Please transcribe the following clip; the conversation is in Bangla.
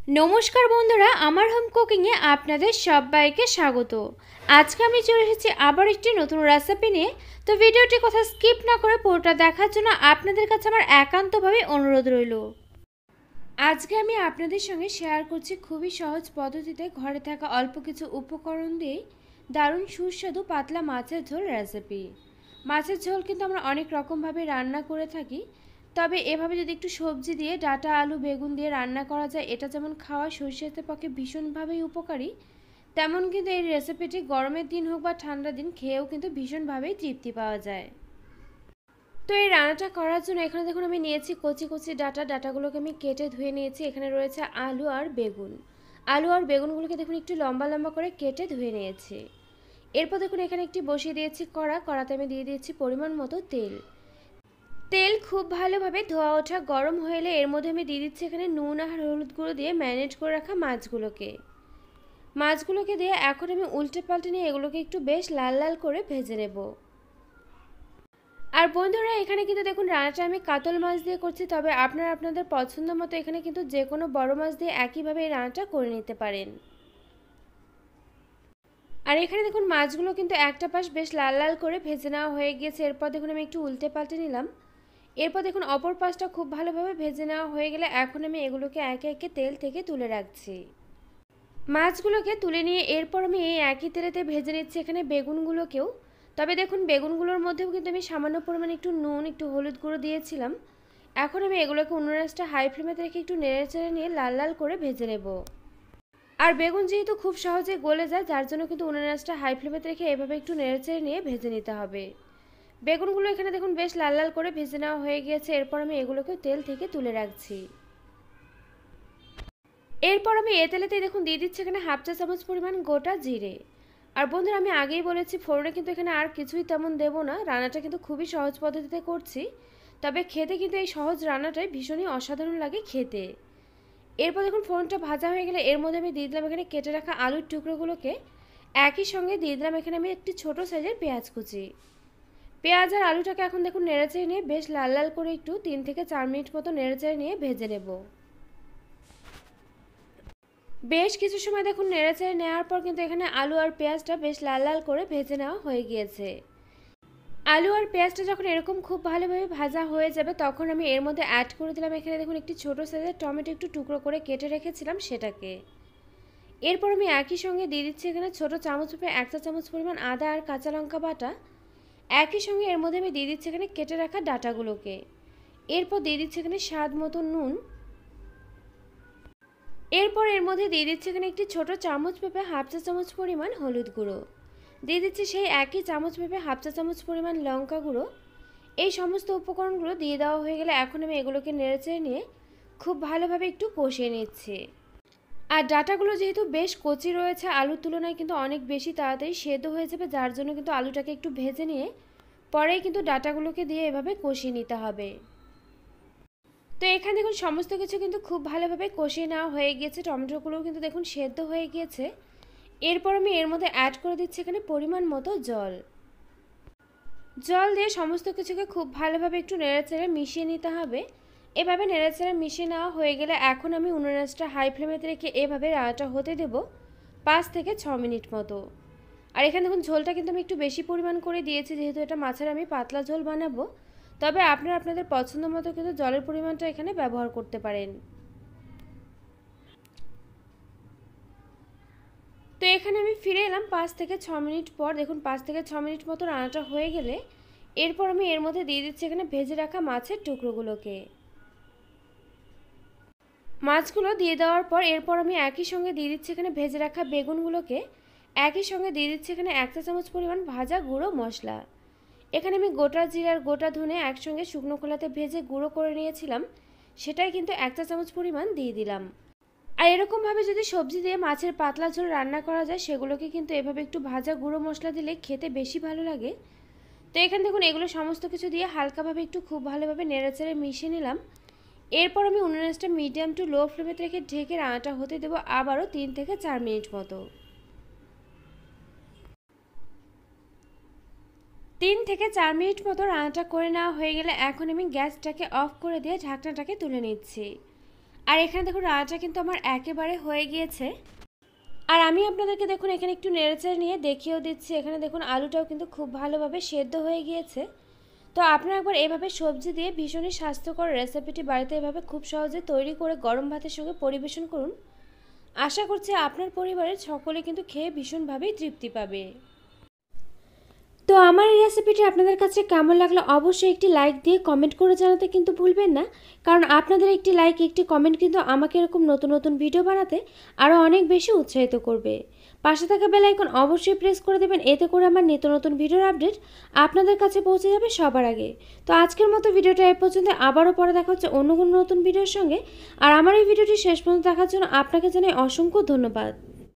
নমস্কার বন্ধুরা, আমার হোম কুকিংয়ে আপনাদের সবাইকে স্বাগত। আজকে আমি চলে এসেছি আবার একটি নতুন রেসিপি নিয়ে। তো ভিডিওটি কোথাও স্কিপ না করে পুরোটা দেখার জন্য আপনাদের কাছে আমার একান্তভাবে অনুরোধ রইল। আজকে আমি আপনাদের সঙ্গে শেয়ার করছি খুবই সহজ পদ্ধতিতে ঘরে থাকা অল্প কিছু উপকরণ দিয়ে দারুণ সুস্বাদু পাতলা মাছের ঝোল রেসিপি। মাছের ঝোল কিন্তু আমরা অনেক রকমভাবে রান্না করে থাকি, তবে এভাবে যদি একটু সবজি দিয়ে ডাঁটা আলু বেগুন দিয়ে রান্না করা যায়, এটা যেমন খাওয়া শরীরের পক্ষে ভীষণভাবেই উপকারী, তেমন কিন্তু এই রেসিপিটি গরমের দিন হোক বা ঠান্ডার দিন খেয়েও কিন্তু ভীষণভাবেই তৃপ্তি পাওয়া যায়। তো এই রান্নাটা করার জন্য এখানে দেখুন আমি নিয়েছি কচি কচি ডাটাগুলোকে আমি কেটে ধুয়ে নিয়েছি। এখানে রয়েছে আলু আর বেগুন। আলু আর বেগুনগুলোকে দেখুন একটু লম্বা লম্বা করে কেটে ধুয়ে নিয়েছি। এরপর দেখুন এখানে একটি বসিয়ে দিয়েছি কড়াতে আমি দিয়ে দিয়েছি পরিমাণ মতো তেল। তেল খুব ভালোভাবে ধোয়া ওঠা গরম হয়ে এলে এর মধ্যে আমি দিয়ে দিচ্ছি এখানে নুন আর হলুদ গুঁড়ো দিয়ে ম্যারিনেট করে রাখা মাছগুলোকে দিয়ে এখন আমি উল্টে পাল্টে নিয়ে এগুলোকে একটু বেশ লাল লাল করে ভেজে নেব। আর বন্ধুরা, এখানে কিন্তু দেখুন রান্নাটা আমি কাতল মাছ দিয়ে করছি, তবে আপনারা আপনাদের পছন্দ মতো এখানে কিন্তু যে কোনো বড় মাছ দিয়ে একইভাবে এই রান্নাটা করে নিতে পারেন। আর এখানে দেখুন মাছগুলো কিন্তু একটা পাশ বেশ লাল লাল করে ভেজে নেওয়া হয়ে গিয়েছে। এরপর দেখুন আমি একটু উল্টে পাল্টে নিলাম। এরপর দেখুন অপর পাশটা খুব ভালোভাবে ভেজে নেওয়া হয়ে গেলে এখন আমি এগুলোকে একে একে তেল থেকে তুলে রাখছি। মাছগুলোকে তুলে নিয়ে এরপর আমি এই একই তেলেতে ভেজে নিচ্ছি এখানে বেগুনগুলোকেও। তবে দেখুন বেগুনগুলোর মধ্যেও কিন্তু আমি সামান্য পরিমাণে একটু নুন একটু হলুদ গুঁড়ো দিয়েছিলাম। এখন আমি এগুলোকে উনুনের হাই ফ্লেমে রেখে একটু নেড়ে চেড়ে নিয়ে লাল লাল করে ভেজে নেব। আর বেগুন যেহেতু খুব সহজে গলে যায়, যার জন্য কিন্তু উনুনের হাই ফ্লেমে রেখে এভাবে একটু নেড়ে চেড়ে নিয়ে ভেজে নিতে হবে। বেগুনগুলো এখানে দেখুন বেশ লাল লাল করে ভেজে নেওয়া হয়ে গিয়েছে। এরপর আমি এগুলোকে তেল থেকে তুলে রাখছি। এরপর আমি এ তেলেতেই দেখুন দিয়ে দিচ্ছি এখানে হাফ চা চামচ পরিমাণ গোটা জিরে। আর বন্ধুরা, আমি আগেই বলেছি ফোড়নে কিন্তু এখানে আর কিছুই তেমন দেব না, রান্নাটা কিন্তু খুবই সহজ পদ্ধতিতে করছি, তবে খেতে কিন্তু এই সহজ রান্নাটাই ভীষণই অসাধারণ লাগে খেতে। এরপর দেখুন ফোড়নটা ভাজা হয়ে গেলে এর মধ্যে আমি দিয়ে দিলাম এখানে কেটে রাখা আলুর টুকরোগুলোকে। একই সঙ্গে দিয়ে দিলাম এখানে আমি একটি ছোট সাইজের পেঁয়াজ কুচি। পেঁয়াজ আর আলুটাকে এখন দেখুন নেড়েচেড়ে নিয়ে বেশ লাল লাল করে একটু 3 থেকে 4 মিনিট মতো নেড়েচেড়ে নিয়ে ভেজে নেব। বেশ কিছু সময় দেখুন নেড়েচেড়ে নেওয়ার পর কিন্তু এখানে আলু আর পেঁয়াজটা বেশ লাল লাল করে ভেজে নেওয়া হয়ে গিয়েছে। আলু আর পেঁয়াজটা যখন এরকম খুব ভালোভাবে ভাজা হয়ে যাবে তখন আমি এর মধ্যে অ্যাড করে দিলাম এখানে দেখুন একটি ছোট সাইজের টমেটো একটু টুকরো করে কেটে রেখেছিলাম সেটাকে। এরপর আমি একই সঙ্গে দিয়ে দিচ্ছি এখানে ছোট চামচ রূপে 1 চা চামচ পরিমাণ আদা আর কাঁচা লঙ্কা বাটা। একই সঙ্গে এর মধ্যে আমি দিয়ে দিচ্ছি এখানে কেটে রাখা ডাটাগুলোকে। এরপর দিয়ে দিচ্ছি এখানে স্বাদ মতো নুন। এরপর এর মধ্যে দিয়ে দিচ্ছি এখানে একটি ছোট চামচ মেপে হাফ চা চামচ পরিমাণ হলুদ গুঁড়ো। দিয়ে দিচ্ছি সেই একই চামচ মেপে হাফ চা চামচ পরিমাণ লঙ্কা গুঁড়ো। এই সমস্ত উপকরণগুলো দিয়ে দেওয়া হয়ে গেলে এখন আমি এগুলোকে নেড়েচেড়ে নিয়ে খুব ভালোভাবে একটু কষিয়ে নিচ্ছি। আর ডাটাগুলো যেহেতু বেশ কচি রয়েছে আলুর তুলনায় কিন্তু অনেক বেশি তাড়াতাড়ি সেদ্ধ হয়ে যাবে, যার জন্য কিন্তু আলুটাকে একটু ভেজে নিয়ে পরেই কিন্তু ডাটাগুলোকে দিয়ে এভাবে কষিয়ে নিতে হবে। তো এখানে দেখুন সমস্ত কিছু কিন্তু খুব ভালোভাবে কষিয়ে নেওয়া হয়ে গিয়েছে, টমেটোগুলোও কিন্তু দেখুন সেদ্ধ হয়ে গিয়েছে। এরপর আমি এর মধ্যে অ্যাড করে দিচ্ছি এখানে পরিমাণ মতো জল দিয়ে সমস্ত কিছুকে খুব ভালোভাবে একটু নেড়েচেড়ে মিশিয়ে নিতে হবে। এভাবে নেড়েচেড়ে মিশিয়ে নেওয়া হয়ে গেলে এখন আমি উনুনটা হাই ফ্লেমেতে রেখে এভাবে রান্নাটা হতে দেব 5 থেকে 6 মিনিট মতো। আর এখানে দেখুন ঝোলটা কিন্তু আমি একটু বেশি পরিমাণ করে দিয়েছি, যেহেতু এটা মাছের আমি পাতলা ঝোল বানাবো, তবে আপনারা আপনাদের পছন্দ মতো কিন্তু জলের পরিমাণটা এখানে ব্যবহার করতে পারেন। তো এখানে আমি ফিরে এলাম 5 থেকে 6 মিনিট পর। দেখুন 5 থেকে 6 মিনিট মতো রান্নাটা হয়ে গেলে এরপর আমি এর মধ্যে দিয়ে দিচ্ছি এখানে ভেজে রাখা মাছের টুকরোগুলোকে। মাছগুলো দিয়ে দেওয়ার পর এরপর আমি একই সঙ্গে দিয়ে দিচ্ছি এখানে ভেজে রাখা বেগুনগুলোকে। একই সঙ্গে দিয়ে দিচ্ছি এখানে 1 চা চামচ পরিমাণ ভাজা গুঁড়ো মশলা। এখানে আমি গোটা জিরা আর গোটা ধনে একসঙ্গে শুকনো খোলাতে ভেজে গুঁড়ো করে নিয়েছিলাম, সেটাই কিন্তু 1 চা চামচ পরিমাণ দিয়ে দিলাম। আর এরকমভাবে যদি সবজি দিয়ে মাছের পাতলা ঝোল রান্না করা যায় সেগুলোকে কিন্তু এভাবে একটু ভাজা গুঁড়ো মশলা দিলে খেতে বেশি ভালো লাগে। তো এখানে দেখুন এগুলো সমস্ত কিছু দিয়ে হালকাভাবে একটু খুব ভালোভাবে নেড়েচেড়ে মিশিয়ে নিলাম। এরপর আমি উনুনটা মিডিয়াম টু লো ফ্লেমে রেখে ঢেকে রান্নাটা হতে দেবো আবারও 3 থেকে 4 মিনিট মতো। 3 থেকে 4 মিনিট মতো রান্নাটা করে নেওয়া হয়ে গেলে এখন আমি গ্যাসটাকে অফ করে দিয়ে ঢাকনাটাকে তুলে নিচ্ছি। আর এখানে দেখুন রান্নাটা কিন্তু আমার একেবারে হয়ে গিয়েছে। আর আমি আপনাদেরকে দেখুন এখানে একটু নেড়েচেড়ে নিয়ে দেখিয়েও দিচ্ছি। এখানে দেখুন আলুটাও কিন্তু খুব ভালোভাবে সেদ্ধ হয়ে গিয়েছে। তো আপনারা একবার এভাবে সবজি দিয়ে ভীষণই স্বাস্থ্যকর রেসিপিটি বাড়িতে এভাবে খুব সহজে তৈরি করে গরম ভাতের সঙ্গে পরিবেশন করুন। আশা করছি আপনার পরিবারের সকলে কিন্তু খেয়ে ভীষণভাবেই তৃপ্তি পাবে। তো আমার এই রেসিপিটি আপনাদের কাছে কেমন লাগলো অবশ্যই একটি লাইক দিয়ে কমেন্ট করে জানাতে কিন্তু ভুলবেন না, কারণ আপনাদের একটি লাইক একটি কমেন্ট কিন্তু আমাকে এরকম নতুন নতুন ভিডিও বানাতে আরও অনেক বেশি উৎসাহিত করবে। পাশে থাকা বেল আইকন অবশ্যই প্রেস করে দেবেন, এতে করে আমার নিত্য নতুন ভিডিওর আপডেট আপনাদের কাছে পৌঁছে যাবে সবার আগে। তো আজকের মতো ভিডিওটা এই পর্যন্ত, আবারও পরে দেখা হচ্ছে অন্য কোনো নতুন ভিডিওর সঙ্গে। আর আমার এই ভিডিওটি শেষ পর্যন্ত দেখার জন্য আপনাকে জানাই অসংখ্য ধন্যবাদ।